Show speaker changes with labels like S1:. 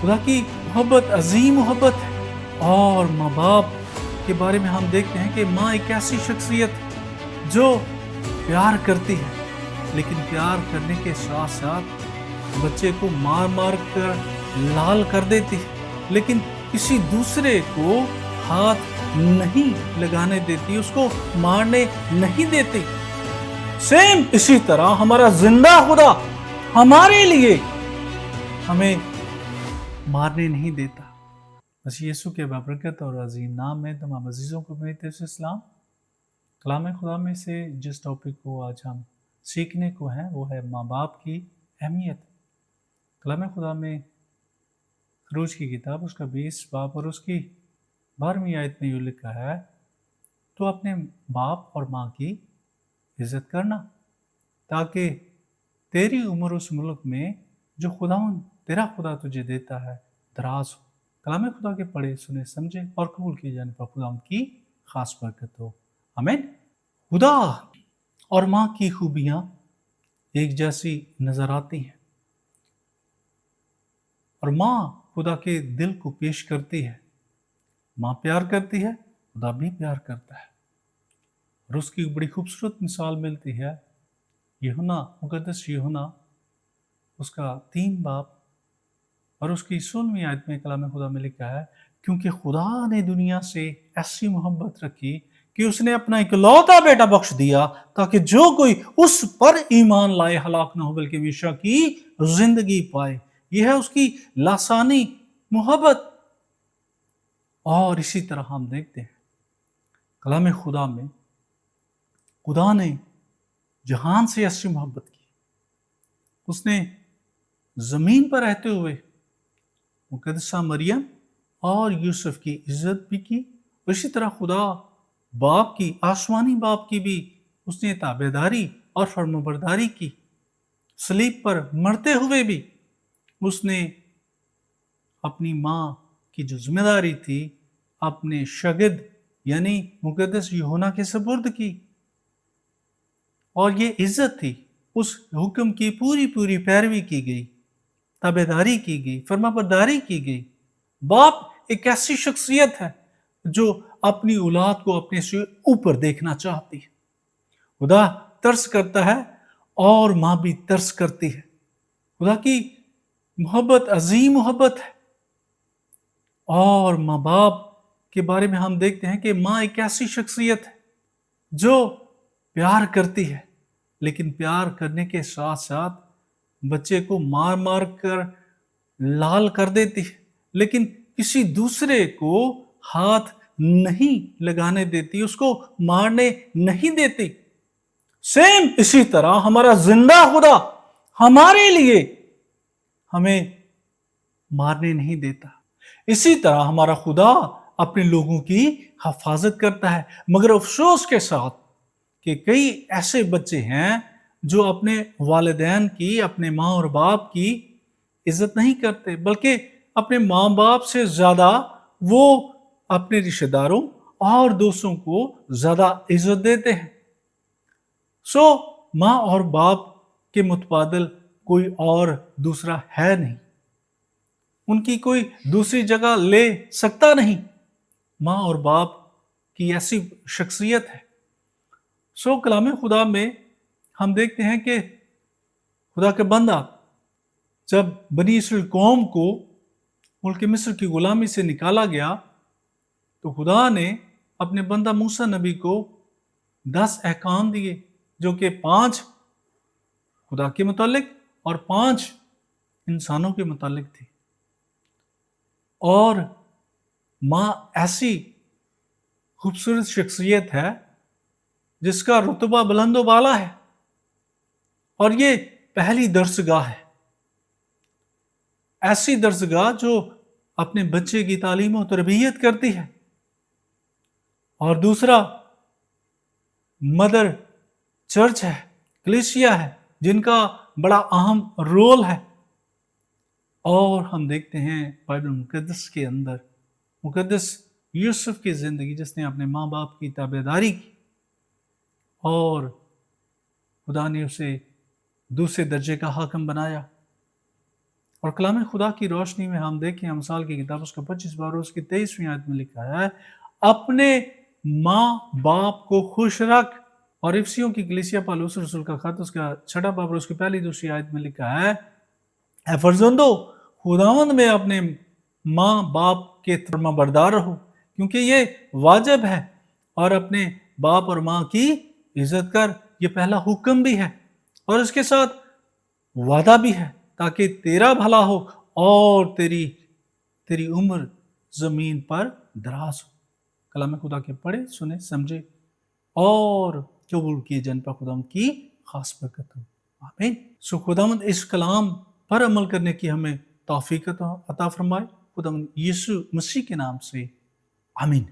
S1: خدا کی محبت عظیم محبت ہے، اور ماں باپ کے بارے میں ہم دیکھتے ہیں کہ ماں ایک ایسی شخصیت جو پیار کرتی ہے، لیکن پیار کرنے کے ساتھ ساتھ بچے کو مار مار کر لال کر دیتی ہے، لیکن کسی دوسرے کو ہاتھ نہیں لگانے دیتی، اس کو مارنے نہیں دیتی۔ سیم اسی طرح ہمارا زندہ خدا ہمارے لیے ہمیں مارنے نہیں دیتا۔ مسیح یسوع کے بابرکت اور عظیم نام میں تمام عزیزوں کو میری طرف سے اسلام۔ کلام خدا میں سے جس ٹاپک کو آج ہم سیکھنے کو ہیں وہ ہے ماں باپ کی اہمیت۔ کلام خدا میں خروج کی کتاب اس کا 20 باب اور اس کی 12ویں آیت میں یہ لکھا ہے، تو اپنے باپ اور ماں کی عزت کرنا تاکہ تیری عمر اس ملک میں جو تیرا خدا تجھے دیتا ہے دراز ہو۔ کلام خدا کے پڑھے سنے سمجھے اور قبول کیے جانے پر خدا ان کی خاص برکت ہو، آمین۔ خدا اور ماں کی خوبیاں ایک جیسی نظر آتی ہیں، اور ماں خدا کے دل کو پیش کرتی ہے۔ ماں پیار کرتی ہے، خدا بھی پیار کرتا ہے، اور اس کی بڑی خوبصورت مثال ملتی ہے یوحنا، مقدس یوحنا اس کا 3 باب اور اس کی 16ویں آیت میں کلام خدا میں لکھا ہے، کیونکہ خدا نے دنیا سے ایسی محبت رکھی کہ اس نے اپنا اکلوتا بیٹا بخش دیا تاکہ جو کوئی اس پر ایمان لائے ہلاک نہ ہو بلکہ ہمیشہ کی زندگی پائے۔ یہ ہے اس کی لاسانی محبت۔ اور اسی طرح ہم دیکھتے ہیں کلام خدا میں خدا نے جہان سے ایسی محبت کی، اس نے زمین پر رہتے ہوئے مقدسہ مریم اور یوسف کی عزت بھی کی، اور اسی طرح خدا باپ کی، آسمانی باپ کی بھی اس نے تابعداری اور فرمانبرداری کی۔ صلیب پر مرتے ہوئے بھی اس نے اپنی ماں کی جو ذمہ داری تھی اپنے شاگرد یعنی مقدس یوحنا کے سپرد کی، اور یہ عزت تھی، اس حکم کی پوری پیروی کی گئی، تابعداری کی گئی، فرمانبرداری کی گئی۔ باپ ایک ایسی شخصیت ہے جو اپنی اولاد کو اپنے سے اوپر دیکھنا چاہتی ہے۔ خدا ترس کرتا ہے اور ماں بھی ترس کرتی ہے۔ خدا کی محبت عظیم محبت ہے، اور ماں باپ کے بارے میں ہم دیکھتے ہیں کہ ماں ایک ایسی شخصیت ہے جو پیار کرتی ہے، لیکن پیار کرنے کے ساتھ ساتھ بچے کو مار مار کر لال کر دیتی ہے، لیکن کسی دوسرے کو ہاتھ نہیں لگانے دیتی، اس کو مارنے نہیں دیتی۔ سیم اسی طرح ہمارا زندہ خدا ہمارے لیے ہمیں مارنے نہیں دیتا۔ اسی طرح ہمارا خدا اپنے لوگوں کی حفاظت کرتا ہے، مگر افسوس کے ساتھ کہ کئی ایسے بچے ہیں جو اپنے والدین کی، اپنے ماں اور باپ کی عزت نہیں کرتے، بلکہ اپنے ماں باپ سے زیادہ وہ اپنے رشتہ داروں اور دوستوں کو زیادہ عزت دیتے ہیں۔ ماں اور باپ کے متبادل کوئی اور دوسرا ہے نہیں، ان کی کوئی دوسری جگہ لے سکتا نہیں۔ ماں اور باپ کی ایسی شخصیت ہے۔ کلام خدا میں ہم دیکھتے ہیں کہ خدا کا بندہ جب بنی اسرائیل قوم کو ملک مصر کی غلامی سے نکالا گیا تو خدا نے اپنے بندہ موسیٰ نبی کو 10 احکام دیے، جو کہ 5 خدا کے متعلق اور 5 انسانوں کے متعلق تھی۔ اور ماں ایسی خوبصورت شخصیت ہے جس کا رتبہ بلند و بالا ہے، اور یہ پہلی درسگاہ ہے، ایسی درسگاہ جو اپنے بچے کی تعلیم و تربیت کرتی ہے۔ اور دوسرا مدر چرچ ہے، کلیسیا ہے، جن کا بڑا اہم رول ہے۔ اور ہم دیکھتے ہیں بائبل مقدس کے اندر مقدس یوسف کی زندگی، جس نے اپنے ماں باپ کی تابعداری کی اور خدا نے اسے دوسرے درجے کا حاکم بنایا، اور کلام خدا کی روشنی میں ہم دیکھیں امثال کی کتاب اس کا 25 بار اس کی 23ویں آیت میں لکھا ہے اپنے ماں باپ کو خوش رکھ. اور افسیوں کی کلیسیا پالوس رسول کا خط اس کا 6 باب اور اس کی پہلی دوسری آیت میں لکھا ہے اے فرزندو خداوند میں اپنے ماں باپ کے فرما بردار رہو کیونکہ یہ واجب ہے اور اپنے باپ اور ماں کی عزت کر. یہ پہلا حکم بھی ہے اور اس کے ساتھ وعدہ بھی ہے تاکہ تیرا بھلا ہو اور تیری عمر زمین پر دراز ہو. کلام خدا کے پڑھے سنے سمجھے اور قبول کیے جن پر خداوند کی خاص برکت ہو. آمین. خداوند اس کلام پر عمل کرنے کی ہمیں توفیق عطا فرمائے. خداوند یسوع مسیح کے نام سے آمین.